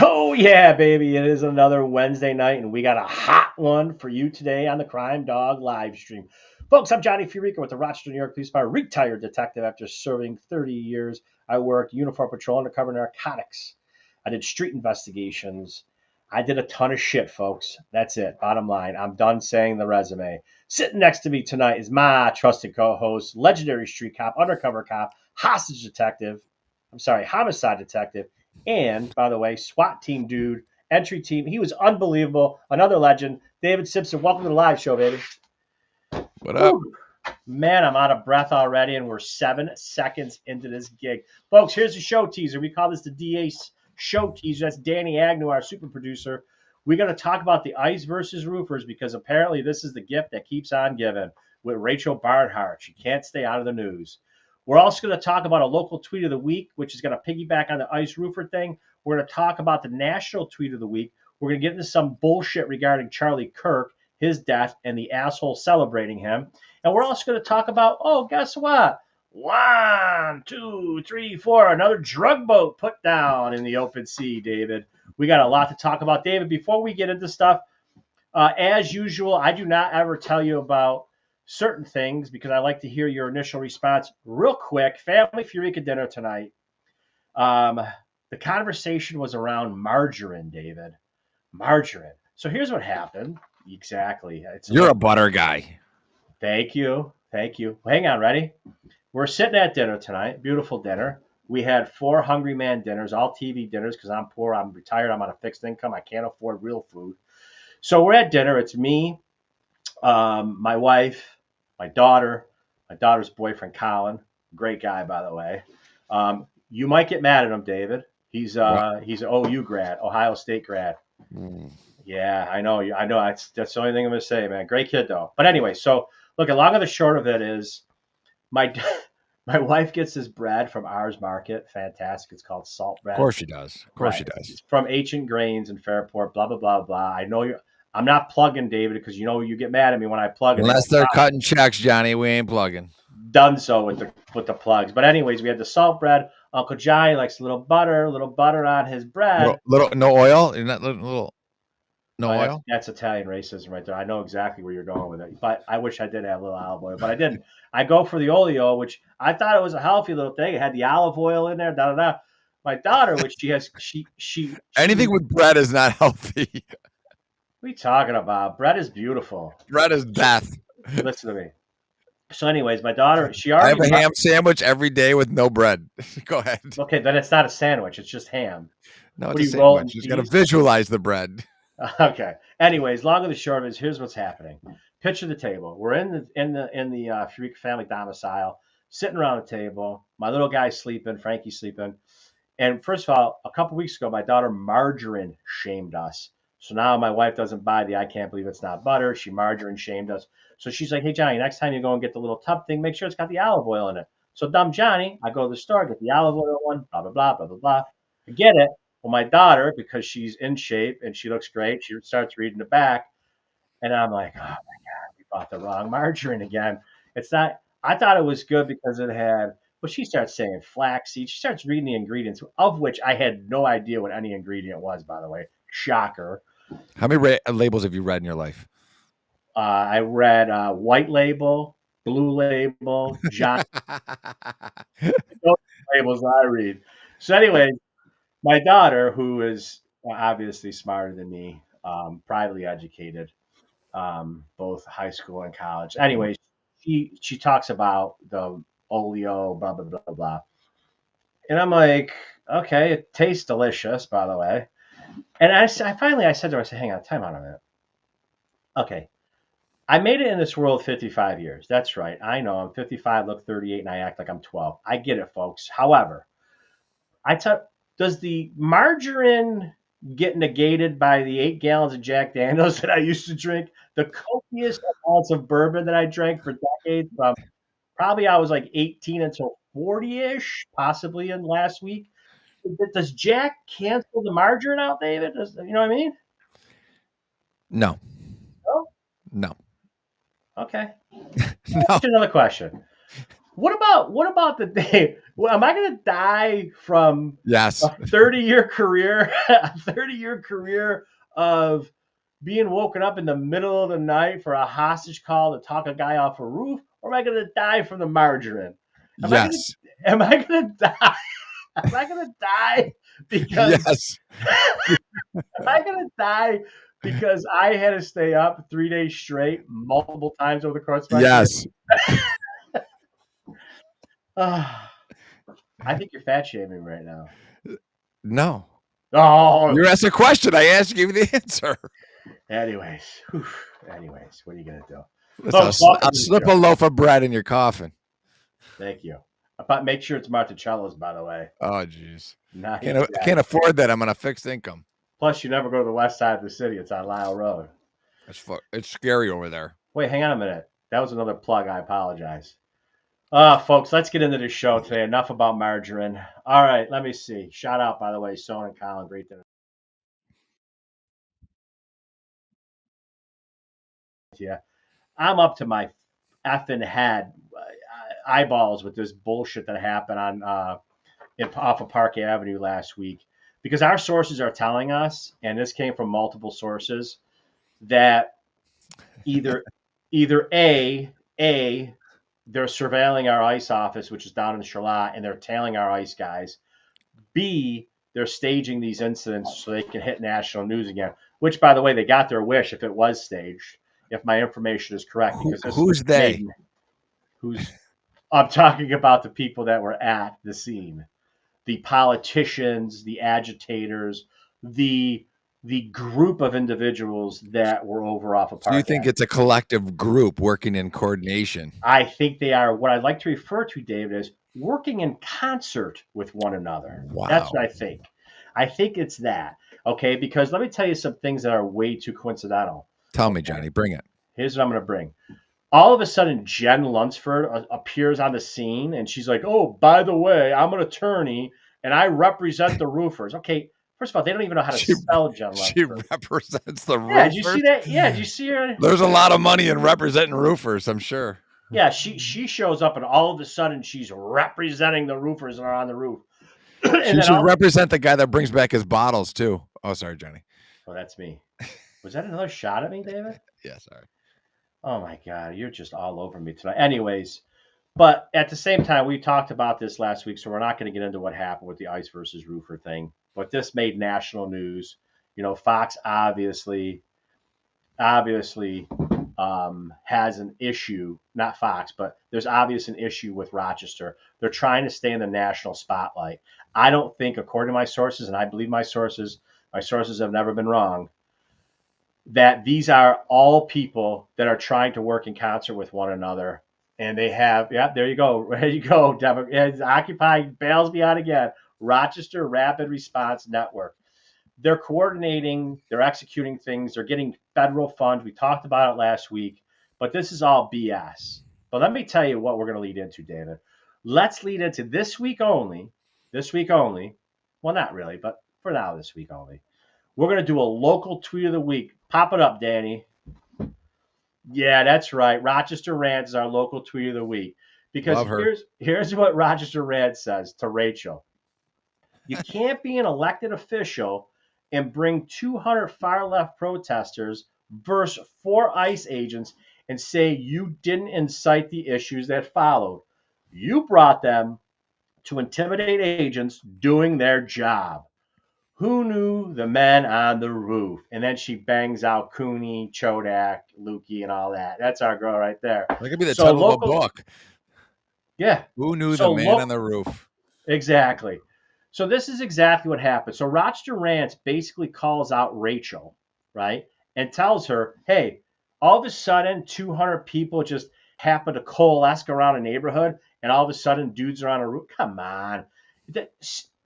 Oh, yeah, baby. It is another Wednesday night, and we got a hot one for you today on the Crime Dog live stream. Folks, I'm Johnny Furica with the Rochester, New York Police Department, retired detective after serving 30 years. I worked uniform patrol undercover narcotics. I did street investigations. I did a ton of shit, folks. That's it. Bottom line, I'm done saying the resume. Sitting next to me tonight is my trusted co-host, legendary street cop, undercover cop, hostage detective. I'm sorry, homicide detective. And by the way, SWAT team dude, entry team. He was unbelievable. Another legend. David Simpson, welcome to the live show, baby. What up? Whew. Man, I'm out of breath already, and we're 7 seconds into this gig. Folks, here's the show teaser. We call this the DA show teaser. That's Danny Agnew, our super producer. We're going to talk about the ICE versus roofers because apparently this is the gift that keeps on giving with Rachel Barnhart. She can't stay out of the news. We're also going to talk about a local tweet of the week, which is going to piggyback on the ICE roofer thing. We're going to talk about the national tweet of the week. We're going to get into some bullshit regarding Charlie Kirk, his death, and the asshole celebrating him. And we're also going to talk about, oh, guess what? 1, 2, 3, 4, another drug boat put down in the open sea, David. We got a lot to talk about. David, before we get into stuff, as usual, I do not ever tell you about certain things because I like to hear your initial response real quick. Family Furica dinner tonight. The conversation was around margarine, David. Margarine. So here's what happened. Exactly. You're a butter guy. Thank you. Thank you. Hang on, ready? We're sitting at dinner tonight. Beautiful dinner. We had 4 hungry man dinners, all TV dinners because I'm poor. I'm retired. I'm on a fixed income. I can't afford real food. So we're at dinner. It's me, my wife, my daughter's boyfriend, Colin. Great guy, by the way. You might get mad at him, David. He's an OU grad, Ohio State grad. Yeah, I know. I know. That's the only thing I'm going to say, man. Great kid, though. But anyway, so look, along and the short of it is my my wife gets this bread from Ours Market. Fantastic. It's called salt bread. Of course she does. Of course Right. she does. It's from Ancient Grains in Fairport, blah, blah, blah, blah. I know I'm not plugging, David, because you know you get mad at me when I plug it. Unless they're cutting checks, Johnny, we ain't plugging. Done so with the plugs. But anyways, we had the salt bread. Uncle Johnny likes a little butter on his bread. No oil? Not little no oil? That's Italian racism right there. I know exactly where you're going with it. But I wish I did have a little olive oil, but I didn't. I go for the oleo, which I thought it was a healthy little thing. It had the olive oil in there, da da da. My daughter, which she anything with bread is not healthy. What are you talking about? Bread is beautiful. Bread is death. Listen to me. So, anyways, my daughter, I have a ham sandwich every day with no bread. Go ahead. Okay, then it's not a sandwich. It's just ham. No, it's a sandwich. You got to visualize the bread. Okay. Anyways, long and the short of it is here's what's happening. Picture the table. We're in the Furica family domicile, sitting around the table. My little guy's sleeping. Frankie's sleeping. And first of all, a couple weeks ago, my daughter margarine shamed us. So now my wife doesn't buy the I can't believe it's not butter. She margarine shamed us. So she's like, hey, Johnny, next time you go and get the little tub thing, make sure it's got the olive oil in it. So dumb Johnny, I go to the store, get the olive oil one, blah, blah, blah, blah, blah, blah. I get it. Well, my daughter, because she's in shape and she looks great, she starts reading the back. And I'm like, oh, my God, we bought the wrong margarine again. It's not – I thought it was good because it had – well, she starts saying flaxseed. She starts reading the ingredients, of which I had no idea what any ingredient was, by the way. Shocker. How many labels have you read in your life? I read White Label, Blue Label, John. Those labels I read. So anyway, my daughter, who is obviously smarter than me, privately educated, both high school and college. Anyway, she talks about the oleo, blah, blah, blah, blah. And I'm like, okay, it tastes delicious, by the way. And I finally said to her, I said, hang on, time out a minute. Okay. I made it in this world 55 years. That's right. I know I'm 55, look 38, and I act like I'm 12. I get it, folks. However, does the margarine get negated by the 8 gallons of Jack Daniels that I used to drink? The copious amounts of bourbon that I drank for decades from probably I was like 18 until 40-ish, possibly in last week. Does Jack cancel the margarine out, David? You know what I mean? No. No? No. Okay. No. Another question. What about the day? Well, am I going to die from Yes. a 30-year career, a 30-year career of being woken up in the middle of the night for a hostage call to talk a guy off a roof, or am I going to die from the margarine? Am I going Yes. to am I going to die? Am I going to die because Yes. am I going to die because I had to stay up 3 days straight multiple times over the course of my career? Yes. Ah, I think you're fat shaming right now. No. Oh, You asked a question. I asked you the answer. anyways, anyways, what are you gonna do, Listen, folks? Welcome I'll to the slip a show. loaf of bread in your coffin. Thank you. But make sure it's Marticello's, by the way. Oh, jeez. Not Can't afford that. I'm on a fixed income. Plus, you never go to the west side of the city. It's on Lyle Road. It's scary over there. Wait, hang on a minute. That was another plug. I apologize. Folks, let's get into the show today. Enough about margarine. All right, let me see. Shout out, by the way, Son and Colin. Great dinner. Yeah, I'm up to my effing head eyeballs with this bullshit that happened on off of Park Avenue last week, because our sources are telling us, and this came from multiple sources, that either either they're surveilling our ICE office, which is down in Charlotte, and they're tailing our ICE guys. B, they're staging these incidents so they can hit national news again. Which, by the way, they got their wish if it was staged, if my information is correct. Because who's they? Who's I'm talking about the people that were at the scene, the politicians, the agitators, the group of individuals that were over off of Park So you think Avenue. it's a collective group working in coordination? I think they are what I'd like to refer to, David, as working in concert with one another. Wow. That's what I think. I think it's that. Okay, because let me tell you some things that are way too coincidental. Tell me, Johnny, bring it. Here's what I'm going to bring. All of a sudden, Jen Lunsford appears on the scene, and she's like, "Oh, by the way, I'm an attorney, and I represent the roofers." Okay, first of all, they don't even know how to spell Jen Lunsford. She represents the roofers. Yeah, did you see that? Yeah, did you see her? There's a lot of money in representing roofers, I'm sure. Yeah, she shows up, and all of a sudden, she's representing the roofers that are on the roof. She should represent the guy that brings back his bottles too. Oh, sorry, Johnny. Oh, that's me. Was that another shot at me, David? Yeah, sorry. Oh my God, you're just all over me tonight. Anyways, but at the same time, we talked about this last week, so we're not going to get into what happened with the ICE versus roofer thing. But this made national news. You know, Fox obviously has an issue. Not Fox, but there's obviously an issue with Rochester. They're trying to stay in the national spotlight. I don't think, according to my sources, and I believe my sources have never been wrong, that these are all people that are trying to work in concert with one another. And they have, yeah, there you go. There you go. Occupy bails me out again. Rochester Rapid Response Network. They're coordinating, they're executing things, they're getting federal funds. We talked about it last week, but this is all BS. But let me tell you what we're going to lead into, David. Let's lead into this week only. This week only. Well, not really, but for now, this week only. We're going to do a local tweet of the week. Pop it up, Danny. Yeah, that's right. Rochester Rant is our local tweet of the week. Because here's what Rochester Rant says to Rachel. You can't be an elected official and bring 200 far-left protesters versus 4 ICE agents and say you didn't incite the issues that followed. You brought them to intimidate agents doing their job. Who knew the men on the roof? And then she bangs out Cooney, Chodak, Lukey, and all that. That's our girl right there. That could be the title of a book. Yeah. Who knew the man on the roof? Exactly. So this is exactly what happened. So Rochester Rants basically calls out Rachel, right? And tells her, hey, all of a sudden 200 people just happen to coalesce around a neighborhood, and all of a sudden dudes are on a roof. Come on.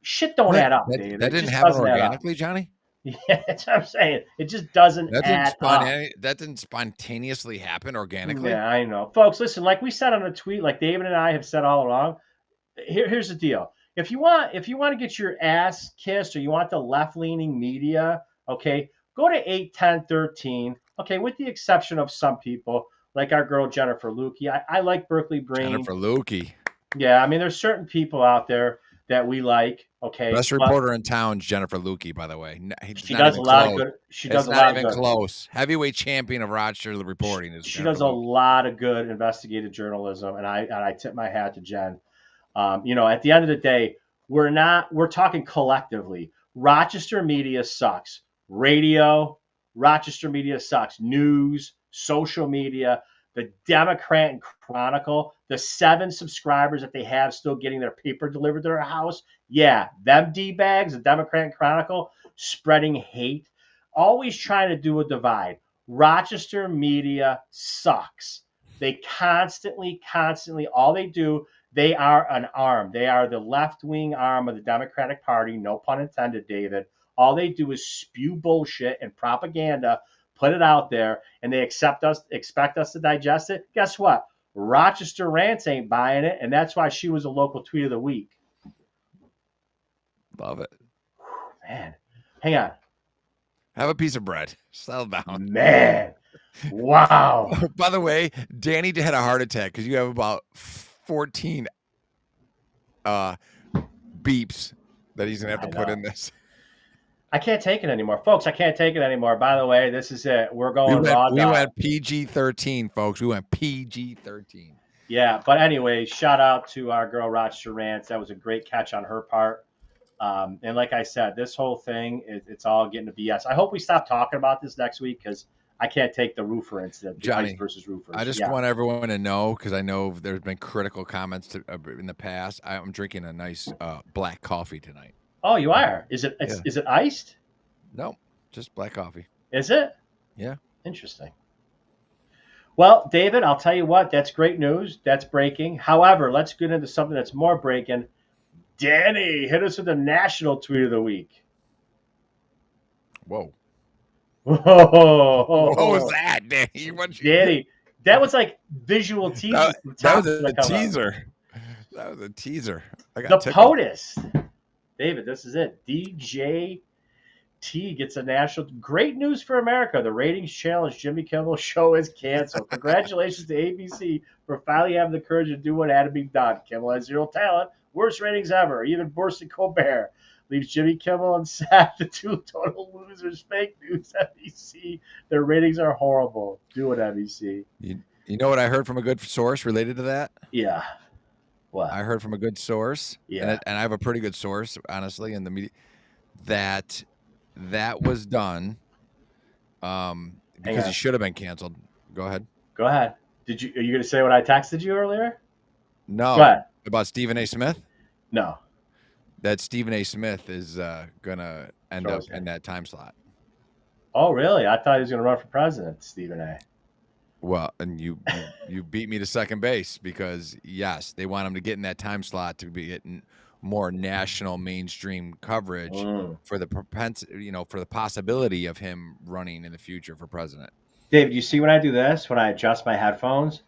Shit don't add up, David. That didn't happen organically, Johnny? Yeah, that's what I'm saying. It just doesn't add up. That didn't spontaneously happen organically? Yeah, I know. Folks, listen, like we said on a tweet, like David and I have said all along, here's the deal. If you want to get your ass kissed, or you want the left-leaning media, okay, go to 8, 10, 13, okay, with the exception of some people, like our girl Jennifer Lukey. I like Berkeley Brain. Jennifer Lukey. Yeah, I mean, there's certain people out there that we like. Okay, Best but reporter in town, Jennifer Lukey, by the way. It's she not does a even lot of close. good. She It's does a not lot of even good. close. Heavyweight champion of Rochester reporting is She Jennifer does a Lukey. lot of good investigative journalism, and I tip my hat to Jen. At the end of the day, we're talking collectively. Rochester media sucks. Radio, Rochester media sucks. News, social media, the Democrat and Chronicle, the 7 subscribers that they have still getting their paper delivered to their house. Yeah, them D-bags, the Democrat and Chronicle, spreading hate, always trying to do a divide. Rochester media sucks. They constantly, all they do, they are an arm. They are the left wing arm of the Democratic Party. No pun intended, David. All they do is spew bullshit and propaganda, put it out there, and they expect us to digest it. Guess what? Rochester Rants ain't buying it, and that's why she was a local tweet of the week. Love it. Man, hang on. Have a piece of bread. Settle down. Man, wow. By the way, Danny had a heart attack because you have about 14 beeps that he's gonna have to put in this. I can't take it anymore, folks. I can't take it anymore. By the way, this is it. We're going raw dog. We went PG-13, folks. We went PG-13. Yeah, but anyway, shout out to our girl Rochester Rants. That was a great catch on her part. And like I said, this whole thing, it's all getting to BS. I hope we stop talking about this next week because I can't take the roofer incident, Johnny, ice versus roofers. I just want everyone to know, because I know there's been critical comments in the past. I'm drinking a nice black coffee tonight. Oh, you are? Is it iced? No, just black coffee. Is it? Yeah. Interesting. Well, David, I'll tell you what. That's great news. That's breaking. However, let's get into something that's more breaking. Danny, hit us with the national tweet of the week. Whoa. What was that, Danny? Danny, that was like visual teaser. That was a teaser. That was a teaser. The POTUS. David, this is it. DJT gets a national. Great news for America. The ratings challenge Jimmy Kimmel show is canceled. Congratulations to ABC for finally having the courage to do what had to be done. Kimmel has 0 talent. Worst ratings ever. Even worse than Colbert. Leaves Jimmy Kimmel and Seth, the 2 total losers. Fake news, NBC. Their ratings are horrible. Do it, NBC. You know what I heard from a good source related to that? Yeah. What? I heard from a good source. Yeah. And I have a pretty good source, honestly, in the media, that was done because he should have been canceled. Go ahead. Go ahead. Are you going to say what I texted you earlier? No. Go ahead. About Stephen A. Smith? No. That Stephen A. Smith is going to end up in that time slot. Oh, really? I thought he was going to run for president, Stephen A. Well, and you beat me to second base because, yes, they want him to get in that time slot to be getting more national mainstream coverage for the for the possibility of him running in the future for president. David, you see when I do this, when I adjust my headphones,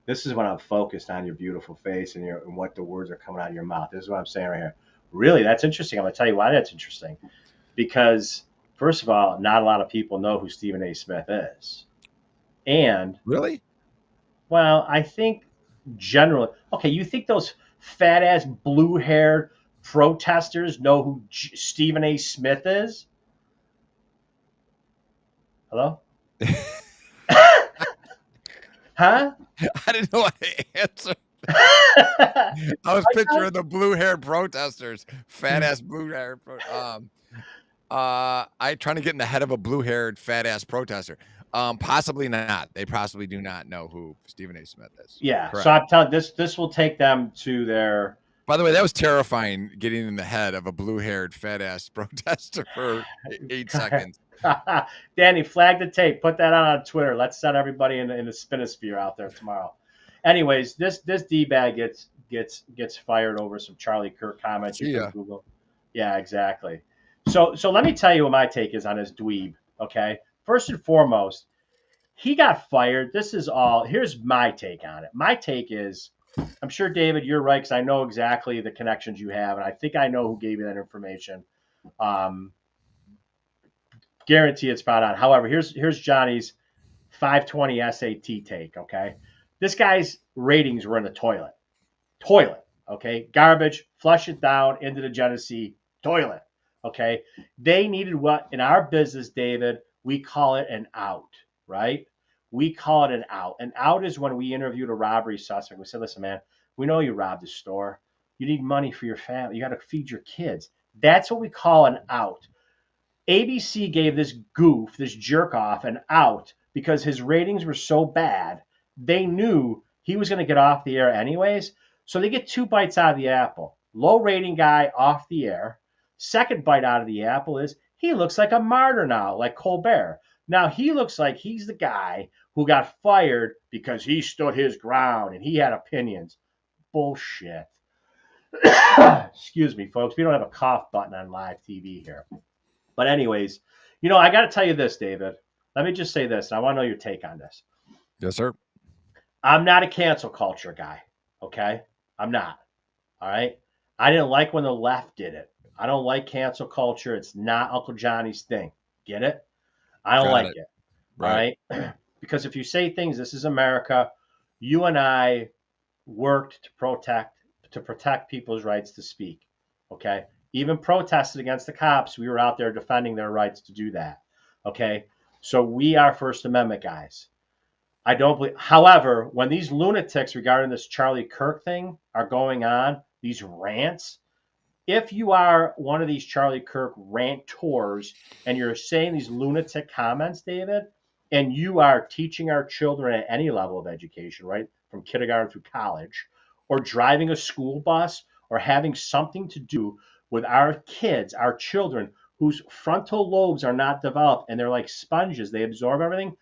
this is when I'm focused on your beautiful face and what the words are coming out of your mouth. This is what I'm saying right here. Really, that's interesting. I'm going to tell you why that's interesting. Because, first of all, not a lot of people know who Stephen A. Smith is. And really? Well, I think generally, okay, you think those fat ass blue haired protesters know who Stephen A. Smith is? Hello? Huh? I didn't know how to answer. I was picturing the blue haired protesters, fat ass blue haired. I trying to get in the head of a blue haired fat ass protester. Possibly not. They possibly do not know who Stephen A. Smith is. Yeah. Correct. So I'm telling this will take them to their. By the way, that was terrifying, getting in the head of a blue-haired fat-ass protester for 8 seconds. Danny, flag the tape. Put that on Twitter. Let's set everybody in the spinosphere out there tomorrow. Anyways, this D-bag gets fired over some Charlie Kirk comments. Yeah. Google. Yeah, exactly. So let me tell you what my take is on this dweeb. Okay. First and foremost, he got fired. Here's my take on it. My take is, I'm sure, David, you're right, because I know exactly the connections you have, and I think I know who gave you that information. Guarantee it's spot on. However, here's Johnny's 520 SAT take, okay? This guy's ratings were in the toilet. Okay, garbage, flush it down into the Genesee toilet. Okay, they needed what in our business, David, we call it an out, right? We call it an out. An out is when we interviewed a robbery suspect. We said, listen, man, we know you robbed a store. You need money for your family. You got to feed your kids. That's what we call an out. ABC gave this goof, this jerk off, an out because his ratings were so bad. They knew he was going to get off the air anyways. So they get two bites out of the apple. Low rating guy off the air. Second bite out of the apple is he looks like a martyr now, like Colbert. Now he looks like he's the guy who got fired because he stood his ground and he had opinions. Bullshit. Excuse me, folks. We don't have a cough button on live TV here. But anyways, I got to tell you this, David. Let me just say this. I want to know your take on this. Yes, sir. I'm not a cancel culture guy. Okay, I'm not. All right. I didn't like when the left did it. I don't like cancel culture. It's not Uncle Johnny's thing. Get it? I don't Got like it. it. All Right. right. Because if you say things, this is America. You and I worked to protect people's rights to speak. Okay, even protested against the cops. We were out there defending their rights to do that. Okay, so we are First Amendment guys. I don't believe. However, when these lunatics regarding this Charlie Kirk thing are going on, these rants, if you are one of these Charlie Kirk rantors and you're saying these lunatic comments, David, and you are teaching our children at any level of education, right, from kindergarten through college, or driving a school bus, or having something to do with our kids, our children, whose frontal lobes are not developed and they're like sponges, they absorb everything,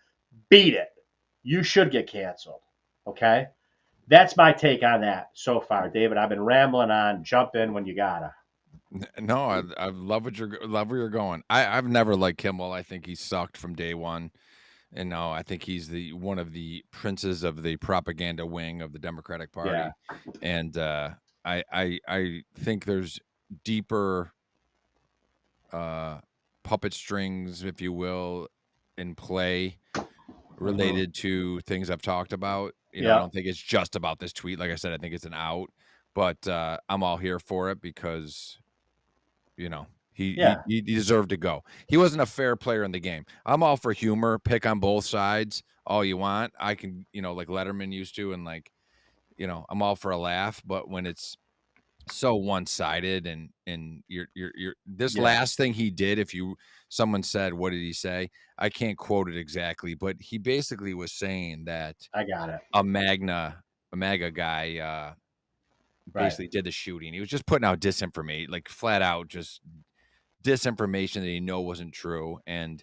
beat it. You should get canceled. Okay? That's my take on that so far, David. I've been rambling on. Jump in when you gotta. No, I love love where you're going. I've never liked Kimmel. I think he sucked from day one. And no, I think he's the one of the princes of the propaganda wing of the Democratic Yeah. Party. And I think there's deeper puppet strings, if you will, in play Mm-hmm. related to things I've talked about. I Yeah. don't think it's just about this tweet. Like I said, I think it's an out, but I'm all here for it because you know Yeah. he deserved to go. He wasn't a fair player in the game. I'm all for humor, pick on both sides all you want. I can, like Letterman used to, and I'm all for a laugh. But when it's so one-sided and you're this Yeah. last thing he did, if someone said, what did he say? I can't quote it exactly, but he basically was saying that I got it. a MAGA guy Right. basically did the shooting. He was just putting out disinformation, like flat out just disinformation that he wasn't true. And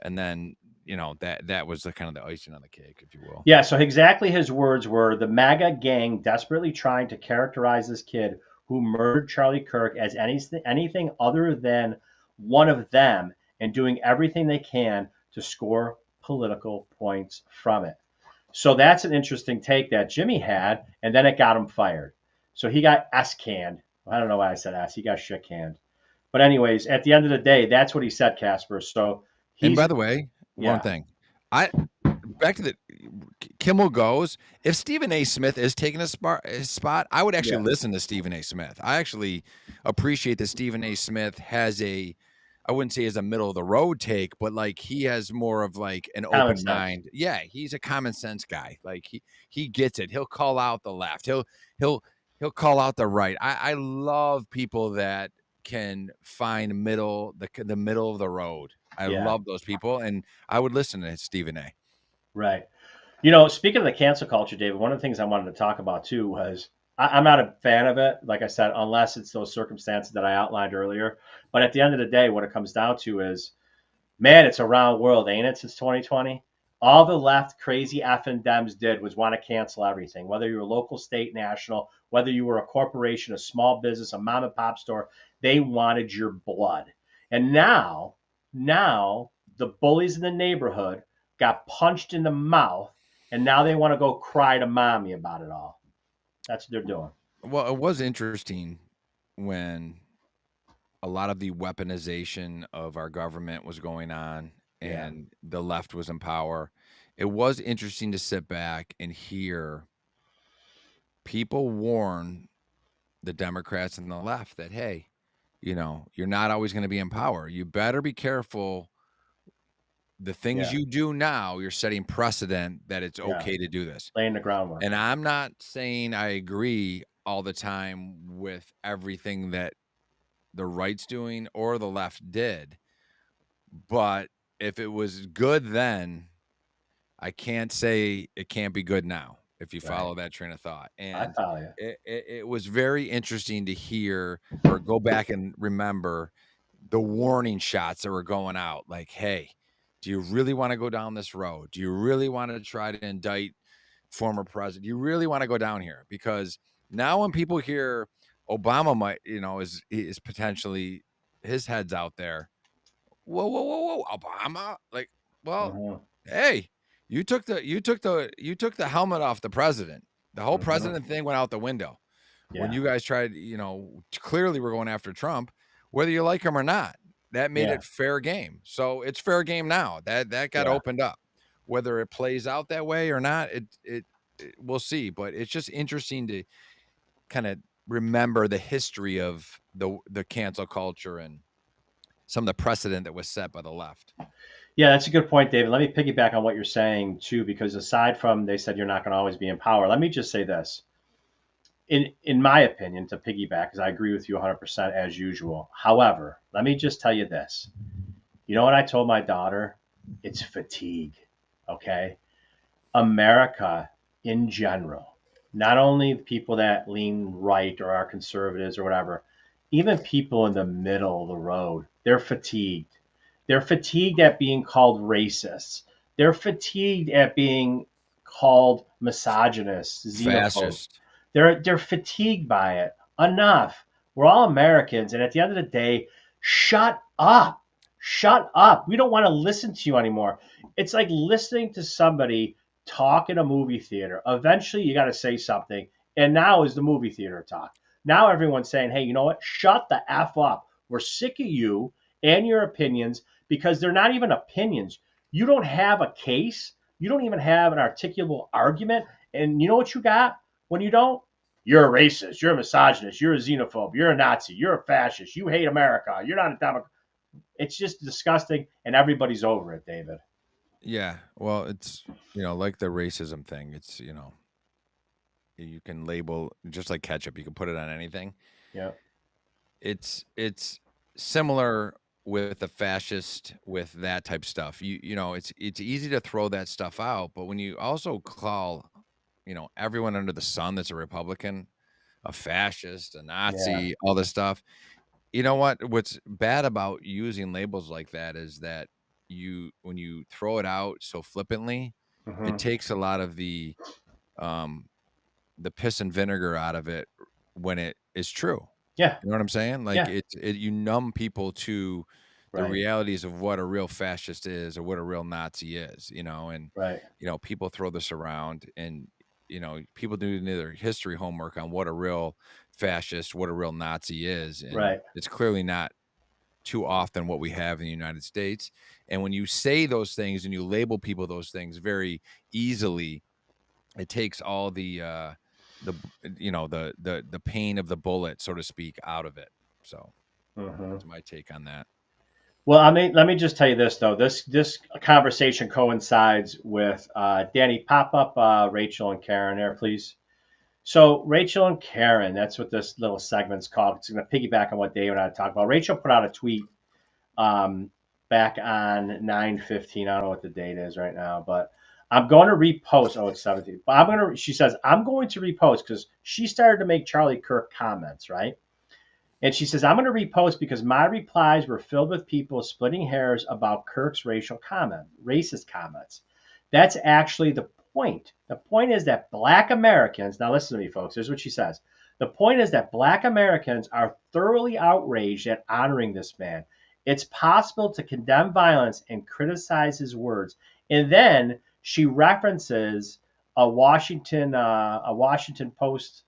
then, that was the kind of the icing on the cake, if you will. Yeah. So exactly his words were the MAGA gang desperately trying to characterize this kid who murdered Charlie Kirk as anything other than one of them and doing everything they can to score political points from it. So that's an interesting take that Jimmy had, and then it got him fired. So he got S canned. I don't know why I said S. He got shit canned. But anyways, at the end of the day, that's what he said, Casper. So And he's by the way, one yeah, thing, I back to the Kimmel goes. If Stephen A. Smith is taking his spot, I would yeah, actually listen to Stephen A. Smith. I actually appreciate that Stephen A. Smith has I wouldn't say as a middle of the road take, but like he has more of like an common open sense. mind. Yeah, he's a common sense guy. Like he gets it. He'll call out the left. He'll he'll call out the right. I love people that can find the middle of the road. I Yeah, love those people, and I would listen to Stephen A. right. Speaking of the cancel culture, David, one of the things I wanted to talk about too was I'm not a fan of it, like I said, unless it's those circumstances that I outlined earlier. But at the end of the day, what it comes down to is, man, it's a round world, ain't it, since 2020? All the left crazy effing Dems did was want to cancel everything, whether you're local, state, national, whether you were a corporation, a small business, a mom and pop store, they wanted your blood. And now the bullies in the neighborhood got punched in the mouth, and now they want to go cry to mommy about it all. That's what they're doing. Well, it was interesting when a lot of the weaponization of our government was going on Yeah. and the left was in power. It was interesting to sit back and hear people warn. the Democrats and the left that, hey, you're not always going to be in power. You better be careful. The things Yeah. you do now, you're setting precedent that it's Yeah. okay to do this. Laying the groundwork. And I'm not saying I agree all the time with everything that the right's doing or the left did, but if it was good then, I can't say it can't be good now, if you Right. follow that train of thought. I And follow you. it was very interesting to hear or go back and remember the warning shots that were going out. Like, hey, do you really want to go down this road? Do you really want to try to indict former president? Do you really want to go down here? Because now when people hear Obama might, is potentially his head's out there. Whoa, whoa, whoa, whoa, Obama! Like, well, Mhm. hey, you took the helmet off the president. The whole Mhm. president thing went out the window when Yeah. you guys tried. Clearly we're going after Trump, whether you like him or not. That made Yeah. it fair game. So it's fair game now. That got Yeah. opened up. Whether it plays out that way or not, it we'll see. But it's just interesting to kind of remember the history of the cancel culture and some of the precedent that was set by the left. Yeah, that's a good point, David. Let me piggyback on what you're saying too, because aside from they said you're not going to always be in power, let me just say this. In my opinion, to piggyback, because I agree with you 100% as usual. However, let me just tell you this. You know what I told my daughter? It's fatigue. Okay. America in general, not only the people that lean right or are conservatives or whatever, even people in the middle of the road, they're fatigued. They're fatigued at being called racist. They're fatigued at being called misogynist, xenophobe. Fascist. They're fatigued by it. Enough. We're all Americans, and at the end of the day, shut up. Shut up. We don't want to listen to you anymore. It's like listening to somebody talk in a movie theater. Eventually, you got to say something, and now is the movie theater talk. Now everyone's saying, "Hey, you know what? Shut the f up. We're sick of you and your opinions because they're not even opinions. You don't have a case. You don't even have an articulable argument. And you know what you got when you don't? You're a racist. You're a misogynist. You're a xenophobe. You're a Nazi. You're a fascist. You hate America. You're not a Democrat." It's just disgusting, and everybody's over it, David. Yeah. Well, it's, like the racism thing. It's, you can label just like ketchup, you can put it on anything. Yeah. It's similar with the fascist with that type stuff. It's easy to throw that stuff out, but when you also call, everyone under the sun that's a Republican, a fascist, a Yeah. Nazi, all this stuff. You know what's bad about using labels like that is that when you throw it out so flippantly, it Hmm. takes a lot of um the piss and vinegar out of it when it is true. Yeah. You know what I'm saying? Like Yeah. you numb people to the Right. realities of what a real fascist is or what a real Nazi is, and Right. people throw this around and people do their history homework on what a real fascist, what a real Nazi is, and Right. it's clearly not too often what we have in the United States. And when you say those things and you label people those things very easily, it takes all the the pain of the bullet, so to speak, out of it. So Hmm. that's my take on that. Well, I mean, let me just tell you this though. This conversation coincides with Danny. Pop up Rachel and Karen there, please. So Rachel and Karen, that's what this little segment's called. It's going to piggyback on what Dave and I talked about. Rachel put out a tweet um, back on 9/15. I don't know what the date is right now, but I'm going to repost. Oh, it's 17. But I'm going to. She says I'm going to repost because she started to make Charlie Kirk comments, right? And she says I'm going to repost because my replies were filled with people splitting hairs about Kirk's racist comments. That's actually the point. The point is that Black Americans. Now listen to me, folks. Here's what she says. The point is that Black Americans are thoroughly outraged at honoring this man. It's possible to condemn violence and criticize his words. And then she references a Washington Post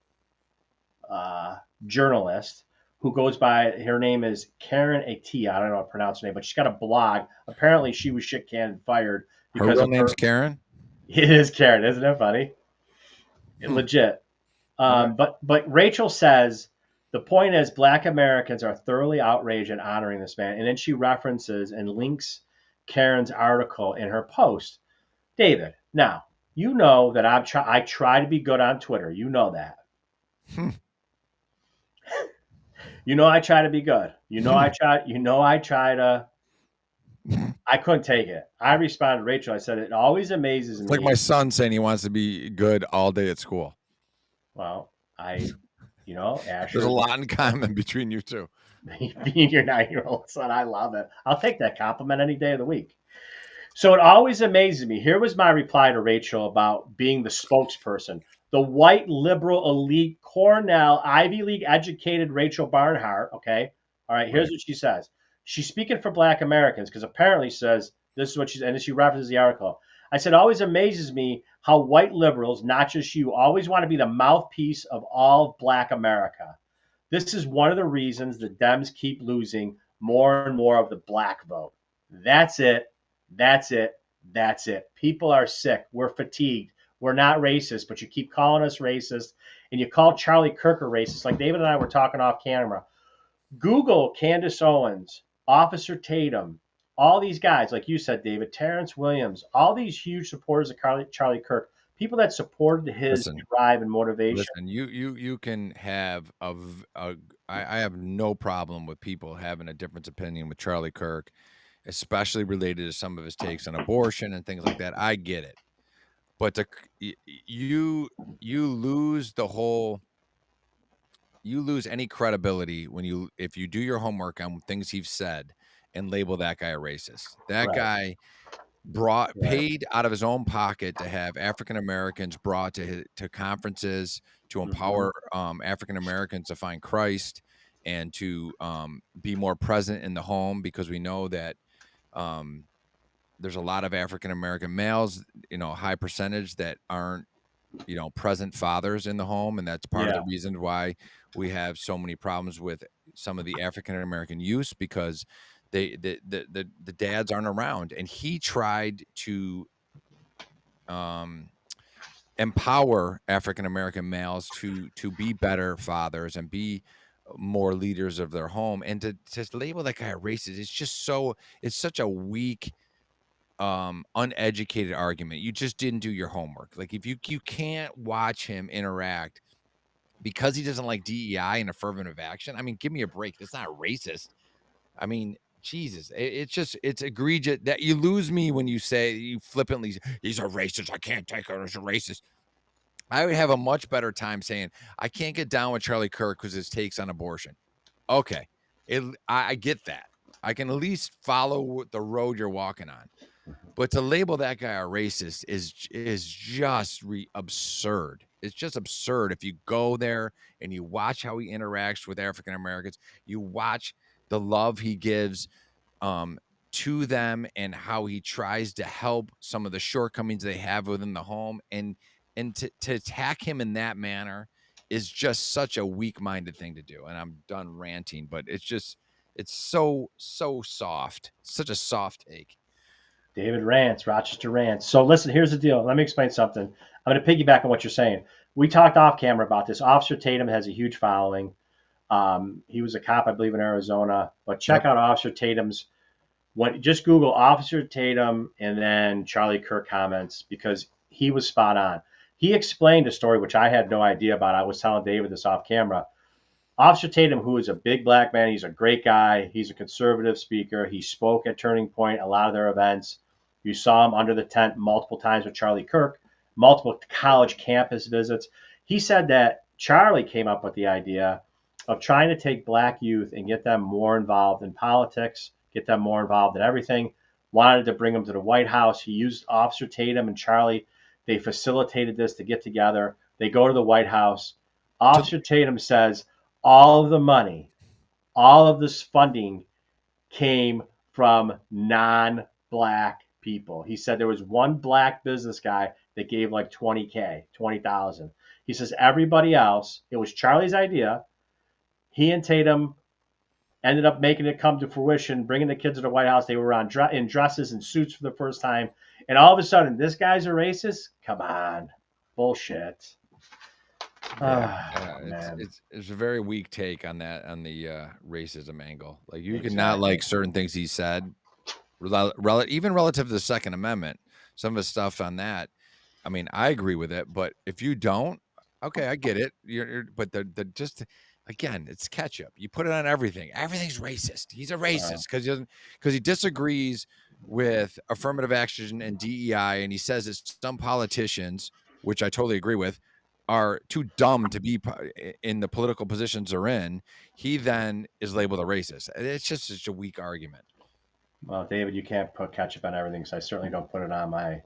uh, journalist who goes by, her name is Karen Atia. I don't know how to pronounce her name, but she's got a blog. Apparently, she was shit canned fired Her because real of name's her. Karen. It is Karen, isn't it funny? Hmm. Legit. All right. But Rachel says The point is, Black Americans are thoroughly outraged and honoring this man. And then she references and links Karen's article in her post. David, now, you know that I try to be good on Twitter. You know that. You know I try to be good. You know I try to. I couldn't take it. I responded to Rachel. I said, it always amazes It's me. like my son saying he wants to be good all day at school. Well, Asher. There's a lot in common between you two. Being your 9-year-old son, I love it. I'll take that compliment any day of the week. So it always amazes me. Here was my reply to Rachel about being the spokesperson. The white liberal elite Cornell Ivy League educated Rachel Barnhart. Okay. All right. Here's what she says. She's speaking for Black Americans because apparently says this is what she's, and she references the article. I said, always amazes me how white liberals, not just you, always want to be the mouthpiece of all Black America. This is one of the reasons the Dems keep losing more and more of the Black vote. That's it. That's it. That's it. People are sick. We're fatigued. We're not racist, but you keep calling us racist, and you call Charlie Kirk a racist. Like David and I were talking off camera. Google Candace Owens, Officer Tatum, all these guys, like you said, David, Terrence Williams, all these huge supporters of Charlie Kirk, people that supported his drive and motivation. Listen, you can have I have no problem with people having a different opinion with Charlie Kirk, especially related to some of his takes on abortion and things like that. I get it. But you lose any credibility if you do your homework on things he's said and label that guy a racist. That guy paid out of his own pocket to have African Americans brought to conferences to empower African Americans to find Christ and to be more present in the home, because we know that there's a lot of African American males, high percentage that aren't, present fathers in the home. And that's part of the reason why we have so many problems with some of the African American youth, because the dads aren't around. And he tried to empower African American males to be better fathers and be more leaders of their home. And to label that guy a racist, it's such a weak, uneducated argument. You just didn't do your homework. Like, if you can't watch him interact because he doesn't like DEI and affirmative action, I mean, give me a break. That's not racist. I mean, Jesus, it's egregious that you lose me when you say, you flippantly, he's a racist. I can't take it as a racist. I would have a much better time saying, I can't get down with Charlie Kirk because his takes on abortion. Okay. I get that. I can at least follow the road you're walking on. But to label that guy a racist is just absurd. It's just absurd. If you go there and you watch how he interacts with African Americans, you watch the love he gives to them and how he tries to help some of the shortcomings they have within the home, and to attack him in that manner is just such a weak-minded thing to do. And I'm done ranting, but it's so soft. Such a soft take. David rants, Rochester rants. So listen, here's the deal. Let me explain something. I'm going to piggyback on what you're saying. We talked off camera about this. Officer Tatum has a huge following. He was a cop, I believe, in Arizona. But check out Officer Tatum's. Just Google Officer Tatum and then Charlie Kirk comments, because he was spot on. He explained a story which I had no idea about. I was telling David this off camera. Officer Tatum, who is a big Black man, he's a great guy. He's a conservative speaker. He spoke at Turning Point, a lot of their events. You saw him under the tent multiple times with Charlie Kirk, multiple college campus visits. He said that Charlie came up with the idea of trying to take Black youth and get them more involved in politics, get them more involved in everything, wanted to bring them to the White House. He used Officer Tatum and Charlie. They facilitated this to get together. They go to the White House. Officer Tatum says, all of the money, all of this funding came from non-Black people. He said there was one Black business guy that gave like $20,000, $20,000. He says everybody else, it was Charlie's idea. He and Tatum ended up making it come to fruition, bringing the kids to the White House. They were in dresses and suits for the first time. And all of a sudden, this guy's a racist? Come on. Bullshit. Man. It's a very weak take on that on the racism angle. Like you can not Exactly. like certain things he said, even relative to the Second Amendment. Some of his stuff on that, I mean, I agree with it. But if you don't, okay, I get it. But the just again, it's ketchup. You put it on everything. Everything's racist. He's a racist because he disagrees with affirmative action and DEI, and he says it's some politicians, which I totally agree with, are too dumb to be in the political positions they're in. He then is labeled a racist. It's just such a weak argument. Well, David, you can't put ketchup on everything, so I certainly don't put it on my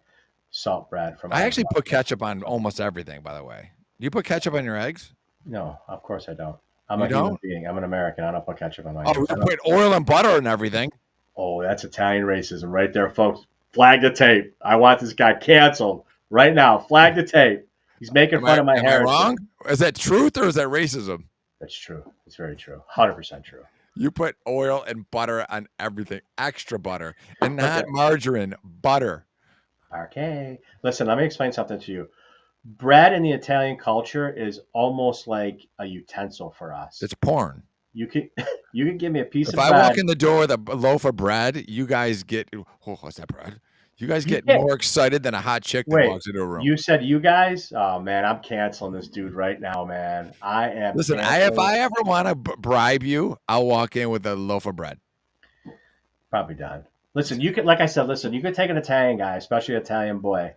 salt bread from I my actually put ketchup on almost everything, by the way. Do you put ketchup on your eggs? No, of course I don't. I'm You a human don't? being. I'm an American. I don't put ketchup on my Oh, eggs. you put oil and butter and everything. Oh, that's Italian racism right there, folks. Flag the tape. I want this guy canceled right now. Flag the tape. He's making fun of my Am I heritage. wrong? Is that truth or is that racism? That's true. It's very true. 100% true. You put oil and butter on everything, extra butter, and not margarine, butter. Okay. Listen, let me explain something to you. Bread in the Italian culture is almost like a utensil for us. It's porn. You can give me a piece of bread. bread. If I walk in the door with a loaf of bread, you guys get, oh, what's that bread? You guys get more excited than a hot chick that walks into a room. You said you guys? Oh, man, I'm canceling this dude right now, man. I am. Listen, if I ever want to bribe you, I'll walk in with a loaf of bread. Probably done. Listen, you could, like I said, you could take an Italian guy, especially an Italian boy.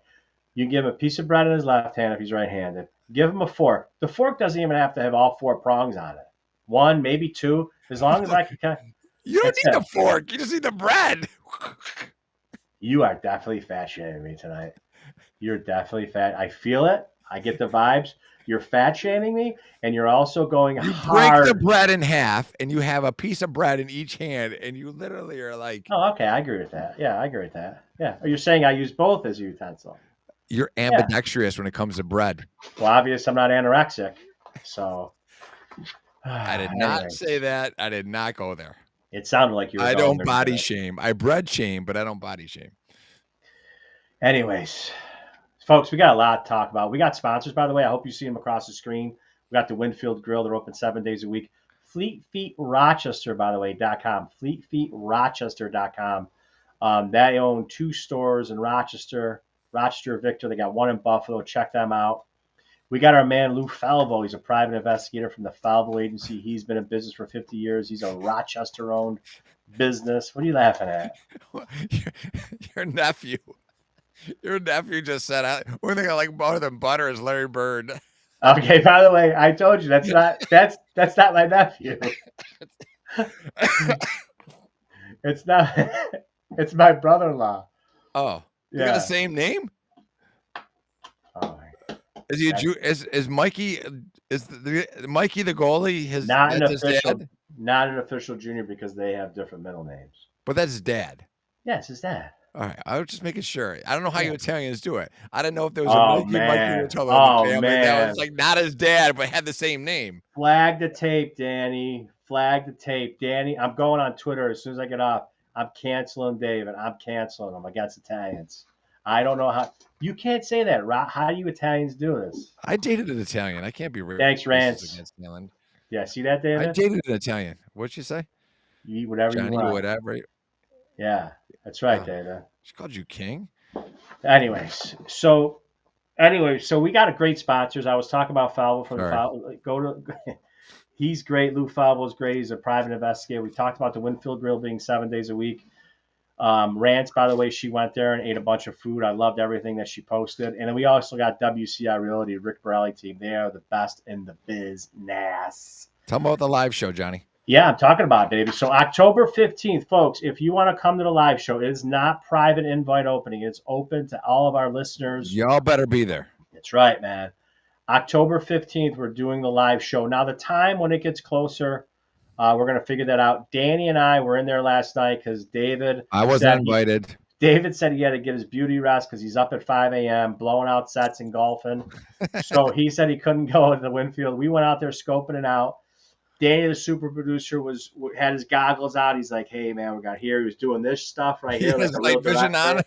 You give him a piece of bread in his left hand if he's right-handed. Give him a fork. The fork doesn't even have to have all 4 prongs on it. 1, maybe 2, as long as I can. You don't need the fork. You just need the bread. You are definitely fat shaming me tonight. You're definitely fat. I feel it. I get the vibes. You're fat shaming me, and you're also going hard. Break the bread in half, and you have a piece of bread in each hand, and you literally are like... Oh, okay. I agree with that. Yeah, I agree with that. Yeah. Or you're saying I use both as a utensil. You're ambidextrous when it comes to bread. Well, obviously, I'm not anorexic, so... I did not say that. I did not go there. It sounded like you were. I don't body shame. I bread shame, but I don't body shame. Anyways, folks, we got a lot to talk about. We got sponsors, by the way. I hope you see them across the screen. We got the Winfield Grill. They're open 7 days a week. Fleet Feet Rochester, by the way, .com. FleetFeetRochester.com. They own 2 stores in Rochester, Victor. They got 1 in Buffalo. Check them out. We got our man Lou Falvo. He's a private investigator from the Falvo Agency. He's been in business for 50 years. He's a Rochester-owned business. What are you laughing at? Your nephew just said, "One thing I like more than butter is Larry Bird." Okay. By the way, I told you that's not my nephew. It's not. It's my brother-in-law. Oh, you got the same name? Oh. Is he is Mikey Mikey the goalie? Not an official junior because they have different middle names. But that's his dad. Yeah, it's his dad. All right, I was just making sure. I don't know how you Italians do it. I didn't know if there was a Mikey family that was like not his dad but had the same name. Flag the tape, Danny. Flag the tape, Danny. I'm going on Twitter as soon as I get off. I'm canceling David. I'm canceling him against Italians. I don't know how. You can't say that. How do you Italians do this? I dated an Italian. I can't be racist. Thanks, Rance. Yeah, see that, David? I dated an Italian. What'd you say? You eat whatever Johnny, you want. Whatever. Yeah, that's right, David. She called you king? Anyways, so we got a great sponsors. I was talking about Falvo from the Falvo. He's great. Lou Falvo's great. He's a private investigator. We talked about the Winfield Grill being 7 days a week. Rance, by the way, she went there and ate a bunch of food. I loved everything that she posted. And then we also got WCI Realty, Rick Borelli team. They are the best in the business. Tell them about the live show, Johnny. Yeah, I'm talking about it, baby. So October 15th, folks, if you want to come to the live show, it is not private invite opening. It's open to all of our listeners. Y'all better be there. That's right, man. October 15th, we're doing the live show. Now, the time when it gets closer, we're going to figure that out. Danny and I were in there last night because David. I wasn't invited. David said he had to get his beauty rest because he's up at 5 a.m. blowing out sets and golfing. So he said he couldn't go to the Winfield. We went out there scoping it out. Danny, the super producer, had his goggles out. He's like, "Hey, man, we got here." He was doing this stuff right here. He has night vision on.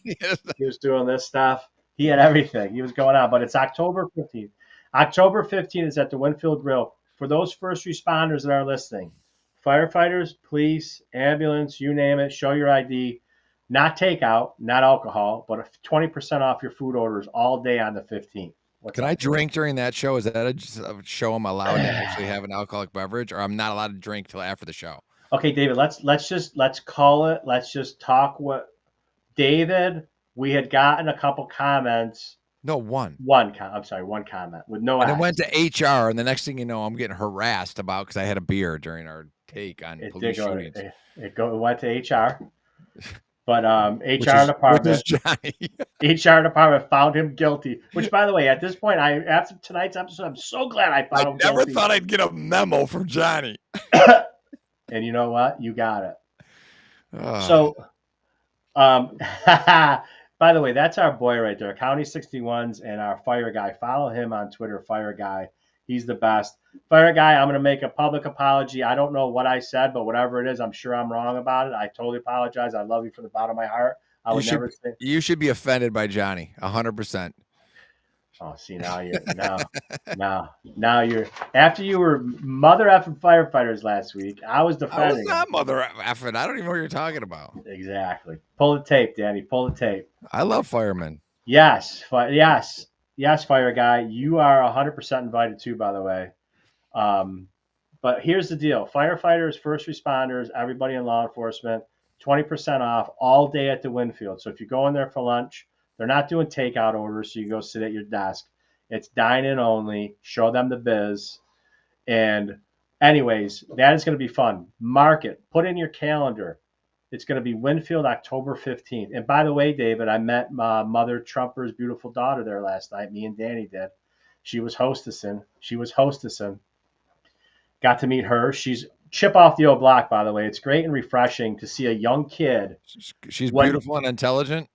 He was doing this stuff. He had everything. He was going out. But it's October 15th. October 15th is at the Winfield Grill. For those first responders that are listening, firefighters, police, ambulance, you name it, show your ID. Not takeout, not alcohol, but 20% off your food orders all day on the 15th. What's Can I up? drink during that show? Is that a show I'm allowed to actually have an alcoholic beverage, or I'm not allowed to drink till after the show? Okay, David, let's call it. Let's just talk what David, we had gotten a couple comments. No, one. One comment with no And it X. went to HR, and the next thing you know, I'm getting harassed about because I had a beer during our take on It police did go. shootings. It went to HR, but Which HR is department, Johnny. HR department found him guilty. Which, by the way, at this point, after tonight's episode, I'm so glad I found him guilty. I never thought I'd get a memo from Johnny. And you know what? You got it. Oh. So, by the way, that's our boy right there, County 61s, and our fire guy. Follow him on Twitter, Fire Guy. He's the best. Fire Guy, I'm going to make a public apology. I don't know what I said, but whatever it is, I'm sure I'm wrong about it. I totally apologize. I love you from the bottom of my heart. I would never say. You should be offended by Johnny, 100%. Oh, see, now you're after you were mother effing firefighters last week. I was defending. I was not mother effing. I don't even know what you're talking about. Exactly. Pull the tape, Danny. Pull the tape. I love firemen. Yes, Fire Guy. You are 100% invited too, by the way. But here's the deal: firefighters, first responders, everybody in law enforcement, 20% off all day at the Winfield. So if you go in there for lunch. They're not doing takeout orders, so you go sit at your desk. It's dine-in only. Show them the biz. And anyways, that is going to be fun. Mark it. Put in your calendar. It's going to be Winfield, October 15th. And by the way, David, I met Mother Trumper's beautiful daughter there last night. Me and Danny did. She was hostessing. Got to meet her. She's chip off the old block, by the way. It's great and refreshing to see a young kid. She's beautiful and intelligent.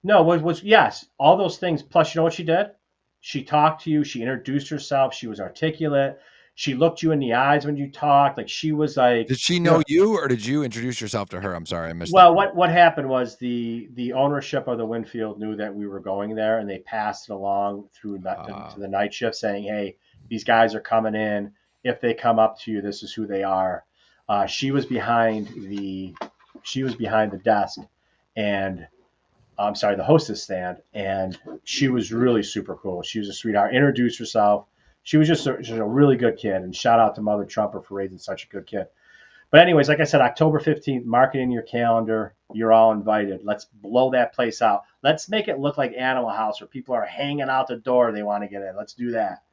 No, yes, all those things. Plus, you know what she did? She talked to you. She introduced herself. She was articulate. She looked you in the eyes when you talked. Like she was like. Did she know you, or did you introduce yourself to her? I'm sorry, I missed. Well, what happened was the ownership of the Winfield knew that we were going there, and they passed it along through to the night shift, saying, "Hey, these guys are coming in. If they come up to you, this is who they are." She was behind the desk, and. I'm sorry, the hostess stand, and she was really super cool. She was a sweetheart. Introduced herself. She was just a really good kid, and shout out to Mother Trumper for raising such a good kid. But anyways, like I said, October 15th, mark it in your calendar. You're all invited. Let's blow that place out. Let's make it look like Animal House where people are hanging out the door. They want to get in. Let's do that.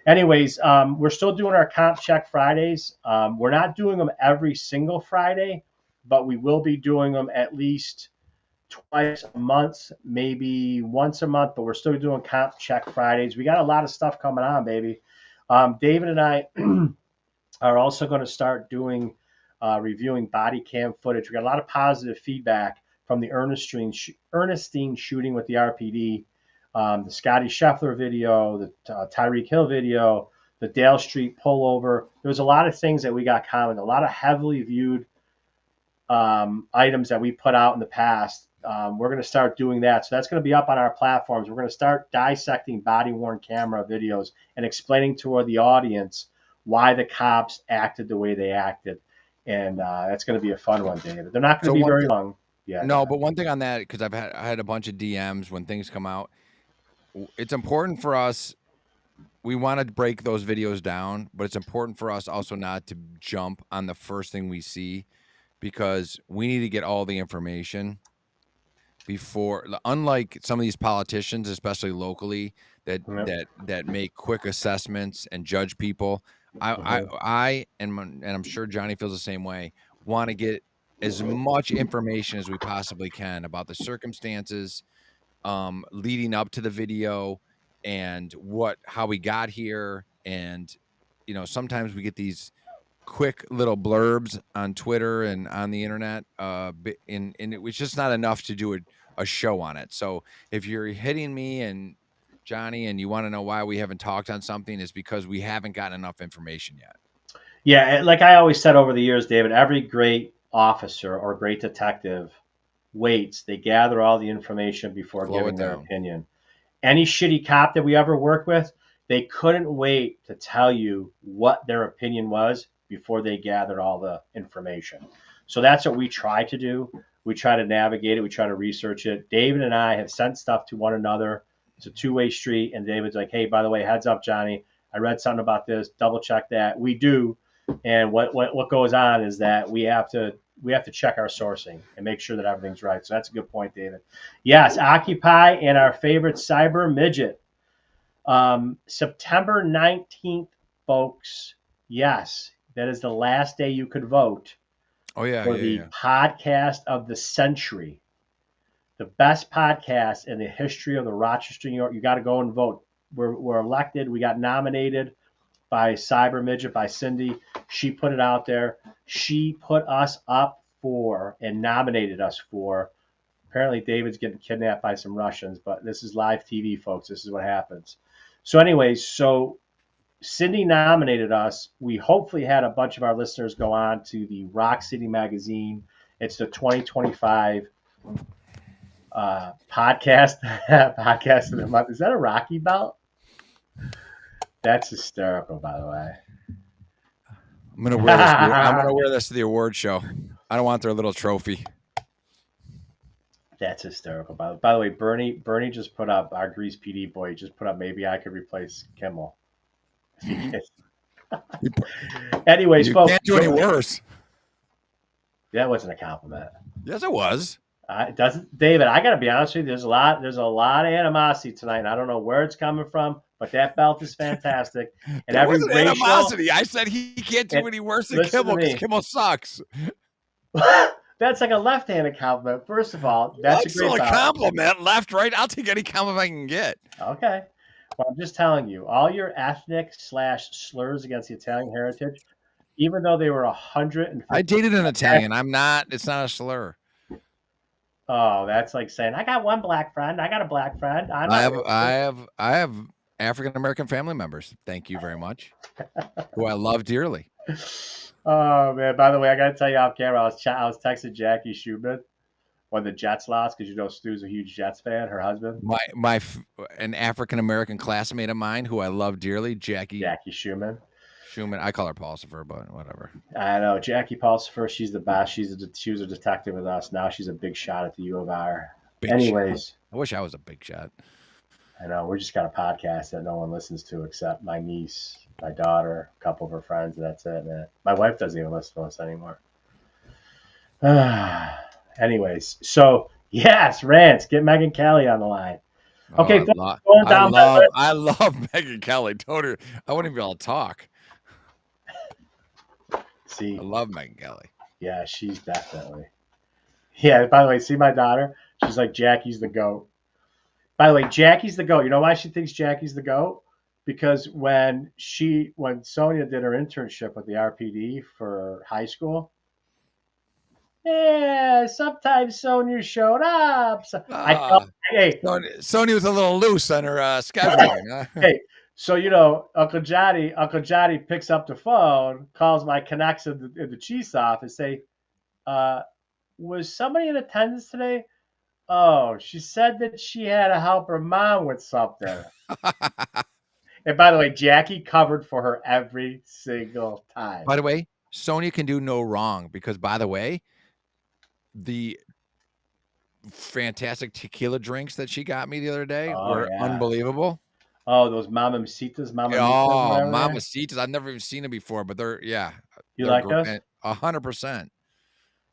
Anyways, we're still doing our comp check Fridays. We're not doing them every single Friday, but we will be doing them at least twice a month, maybe once a month, but we're still doing comp check Fridays. We got a lot of stuff coming on, baby. David and I are also going to start doing reviewing body cam footage. We got a lot of positive feedback from the Ernestine shooting with the RPD, the Scotty Scheffler video, the Tyreek Hill video, the Dale Street pullover. There was a lot of things that we got commented, a lot of heavily viewed items that we put out in the past. We're going to start doing that. So that's going to be up on our platforms. We're going to start dissecting body-worn camera videos and explaining to the audience why the cops acted the way they acted. And that's going to be a fun one, David. They're not going to be very long. Yeah. No, but one thing on that, because I had a bunch of DMs when things come out. It's important for us. We want to break those videos down, but it's important for us also not to jump on the first thing we see, because we need to get all the information before, unlike some of these politicians, especially locally, that make quick assessments and judge people. I and I'm sure Johnny feels the same way, want to get as much information as we possibly can about the circumstances leading up to the video and how we got here. And sometimes we get these quick little blurbs on Twitter and on the internet, and it was just not enough to do a show on it. So if you're hitting me and Johnny and you want to know why we haven't talked on something, is because we haven't gotten enough information yet. Yeah, like I always said over the years, David, every great officer or great detective waits. They gather all the information before giving their opinion. Any shitty cop that we ever work with, They couldn't wait to tell you what their opinion was before they gathered all the information. So that's what we try to do. We try to navigate it. We try to research it. David and I have sent stuff to one another. It's a two-way street. And David's like, hey, by the way, heads up, Johnny. I read something about this. Double check that. We do. And what goes on is that we have to check our sourcing and make sure that everything's right. So that's a good point, David. Yes, Occupy and our favorite cyber midget. September 19th, folks. Yes, that is the last day you could vote for the podcast of the century. The best podcast in the history of the Rochester, New York. You got to go and vote. We're elected. We got nominated by Cyber Midget, by Cindy. She put it out there. She put us up for and nominated us for. Apparently, David's getting kidnapped by some Russians, but this is live TV, folks. This is what happens. So anyways, so Cindy nominated us. We hopefully had a bunch of our listeners go on to the Rock City magazine. It's the 2025 podcast of the month. Is that a Rocky belt? That's hysterical, by the way. I'm gonna wear this. I'm gonna wear this to the award show. I don't want their little trophy. That's hysterical. By the way, Bernie just put up, our Grease PD boy just put up, maybe I could replace Kimmel. Anyways, you folks, can't do any worse. That wasn't a compliment. Yes, it was. It doesn't, David. I got to be honest with you. There's a lot of animosity tonight, and I don't know where it's coming from, but that belt is fantastic. And every animosity. I said he can't do any worse than Kimmel because Kimmel sucks. That's like a left-handed compliment. First of all, that's a great compliment. Left, right. I'll take any compliment I can get. Okay. Well, I'm just telling you, all your ethnic / slurs against the Italian heritage, even though they were 150. I dated an Italian. I'm not. It's not a slur. Oh, that's like saying I got one black friend. I got a black friend. I have African American family members. Thank you very much. Who I love dearly. Oh man! By the way, I got to tell you off camera, I was texting Jackie Schumann when the Jets lost because you know Stu's a huge Jets fan. Her husband, an African American classmate of mine who I love dearly, Jackie Schumann. I call her Pulsifer, but whatever. I know Jackie Pulsifer. She's the best. She was a detective with us. Now she's a big shot at the U of R. Anyways, I wish I was a big shot. I know. We just got a podcast that no one listens to except my niece, my daughter, a couple of her friends, and that's it, man. My wife doesn't even listen to us anymore. Anyways, so yes, rants. Get Megyn Kelly on the line. Okay, I love Megyn Kelly. I wouldn't even be able to talk. See, I love Megyn Kelly. Yeah, she's definitely. Yeah. By the way, see my daughter. She's like Jackie's the GOAT. By the way, Jackie's the GOAT. You know why she thinks Jackie's the GOAT? Because when Sonia did her internship with the RPD for high school, sometimes Sonia showed up. So Sonia was a little loose on her scheduling. Hey, so you know, Uncle Johnny picks up the phone, calls my connects in the chief's office, say, was somebody in attendance today? Oh, she said that she had to help her mom with something. And by the way, Jackie covered for her every single time. By the way, Sonia can do no wrong because, by the way, the fantastic tequila drinks that she got me the other day were unbelievable. Oh, those Mamacitas. Mamacitas. I've never even seen them before, but they're You like those? 100%.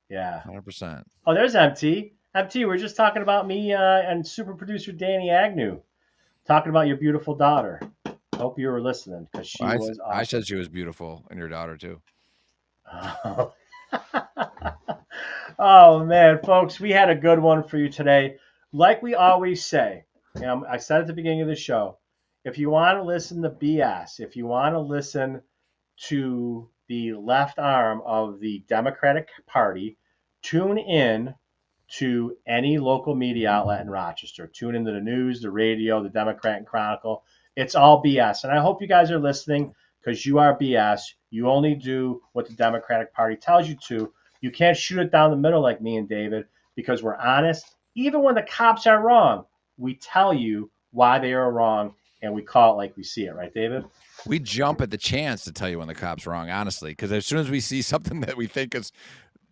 Yeah. 100%. Oh, there's MT. MT, we're just talking about me and super producer Danny Agnew. Talking about your beautiful daughter. Hope you were listening because she was awesome. I said she was beautiful, and your daughter too. Oh. Oh man, folks, we had a good one for you today. Like we always say, I said at the beginning of the show, if you want to listen to BS, if you want to listen to the left arm of the Democratic Party, tune in to any local media outlet in Rochester. Tune into the news, the radio, the Democrat and Chronicle. It's all BS. And I hope you guys are listening because you are BS. You only do what the Democratic Party tells you to. You can't shoot it down the middle like me and David because we're honest. Even when the cops are wrong, we tell you why they are wrong and we call it like we see it, right, David? We jump at the chance to tell you when the cop's wrong, honestly, because as soon as we see something that we think is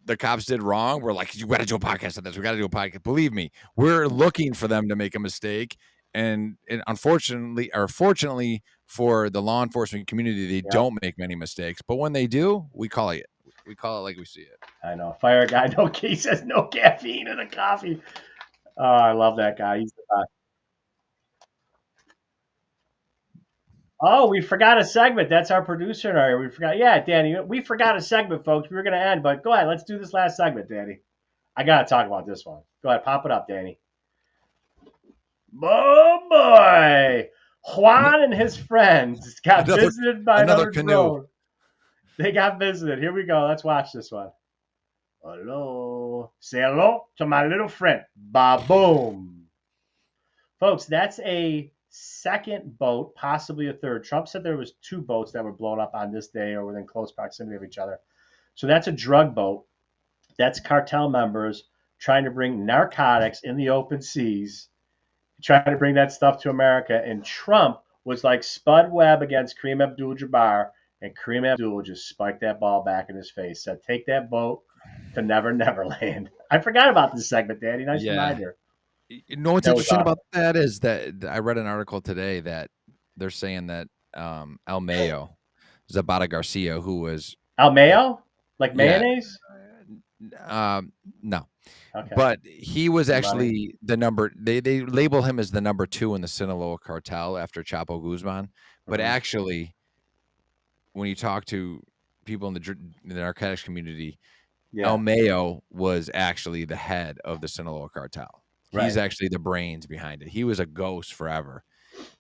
the cops did wrong, we're like, you got to do a podcast on this. We got to do a podcast. Believe me, we're looking for them to make a mistake. And unfortunately, or fortunately for the law enforcement community, they don't make many mistakes. But when they do, we call it. We call it like we see it. I know. Fire guy, he says no caffeine in a coffee. Oh, I love that guy. He's the best. Oh, we forgot a segment. That's our producer in our. We forgot. Yeah, Danny, we forgot a segment, folks. We were going to end, but go ahead. Let's do this last segment, Danny. I got to talk about this one. Go ahead. Pop it up, Danny. Oh, boy. Juan and his friends got visited by another canoe. drone. They got visited. Here we go. Let's watch this one. Hello. Say hello to my little friend. Ba-boom. Folks, that's a second boat, possibly a third. Trump said there was 2 boats that were blown up on this day or within close proximity of each other. So that's a drug boat. That's cartel members trying to bring narcotics in the open seas, trying to bring that stuff to America. And Trump was like Spud Webb against Kareem Abdul-Jabbar, and Kareem Abdul just spiked that ball back in his face, said, take that boat to Never Neverland. I forgot about this segment, Danny. Nice reminder. You know what's interesting about that is that I read an article today that they're saying that El Mayo, Zapata Garcia, who was El Mayo, like mayonnaise. No, okay. But he was actually the number. They label him as the number 2 in the Sinaloa cartel after Chapo Guzman. But actually, when you talk to people in the narcotics community, El Mayo was actually the head of the Sinaloa cartel. He's actually the brains behind it. He was a ghost forever.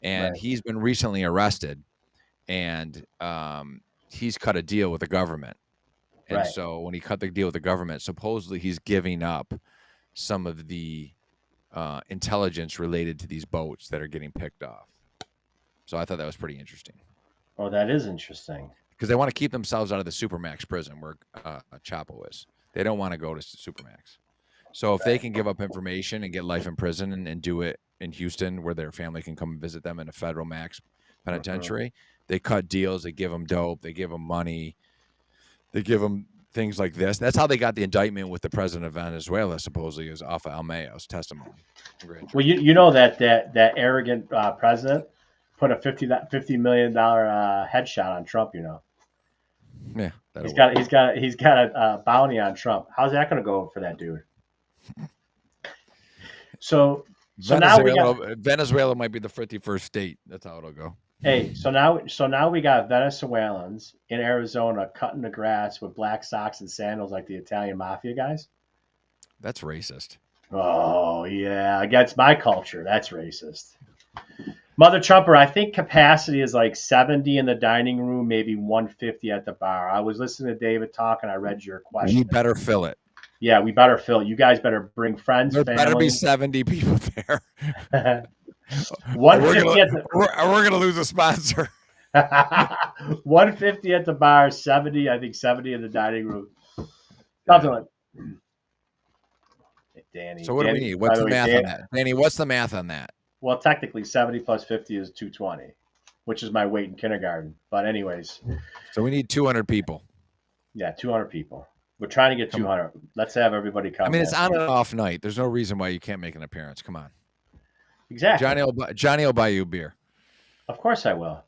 And he's been recently arrested, and he's cut a deal with the government. And so when he cut the deal with the government, supposedly he's giving up some of the intelligence related to these boats that are getting picked off. So I thought that was pretty interesting. Oh, that is interesting. Because they want to keep themselves out of the Supermax prison where Chapo is. They don't want to go to Supermax. So if they can give up information and get life in prison and do it in Houston where their family can come and visit them in a federal max penitentiary, they cut deals, they give them dope, they give them money, they give them things like this. That's how they got the indictment with the president of Venezuela, supposedly, is off of El Mayo's testimony. Well, you know that arrogant president put a $50 million headshot on Trump, you know. Yeah. He's got a bounty on Trump. How's that going to go for that dude? So Venezuela might be the 51st state. That's how it'll go. Hey, so now we got Venezuelans in Arizona cutting the grass with black socks and sandals like the Italian mafia guys. That's racist. Oh yeah, against my culture, that's racist. Mother Trumper, I think capacity is like 70 in the dining room, maybe 150 at the bar. I was listening to David talk and I read your question. We better fill it. Yeah, we better fill it. You guys better bring friends, there family. Better be 70 people there. 150 we're gonna lose a sponsor. 150 at the bar, 70 in the dining room. Something like Danny. So what do we need? What's the math on that? Danny, what's the math on that? Well, technically 70 plus 50 is 220, which is my weight in kindergarten. But anyways. So we need 200 people. Yeah, 200 people. We're trying to get 200. Let's have everybody come. I mean, it's on and off night. There's no reason why you can't make an appearance. Come on. Exactly. Johnny will buy you a beer. Of course I will.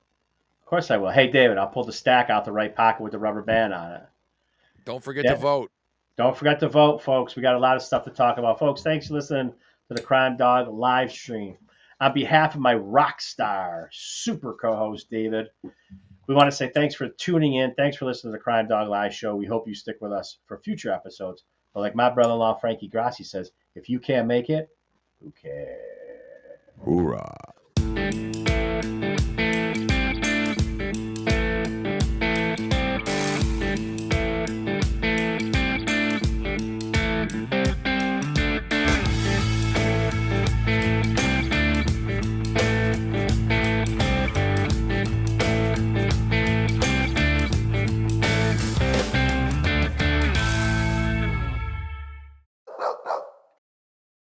Of course I will. Hey, David, I'll pull the stack out the right pocket with the rubber band on it. Don't forget to vote. Don't forget to vote, folks. We got a lot of stuff to talk about. Folks, thanks for listening to the Crime Dog live stream. On behalf of my rock star super co-host, David, we want to say thanks for tuning in. Thanks for listening to the Crime Dog Live Show. We hope you stick with us for future episodes. But like my brother-in-law, Frankie Grassi, says, if you can't make it, who cares? Hoorah.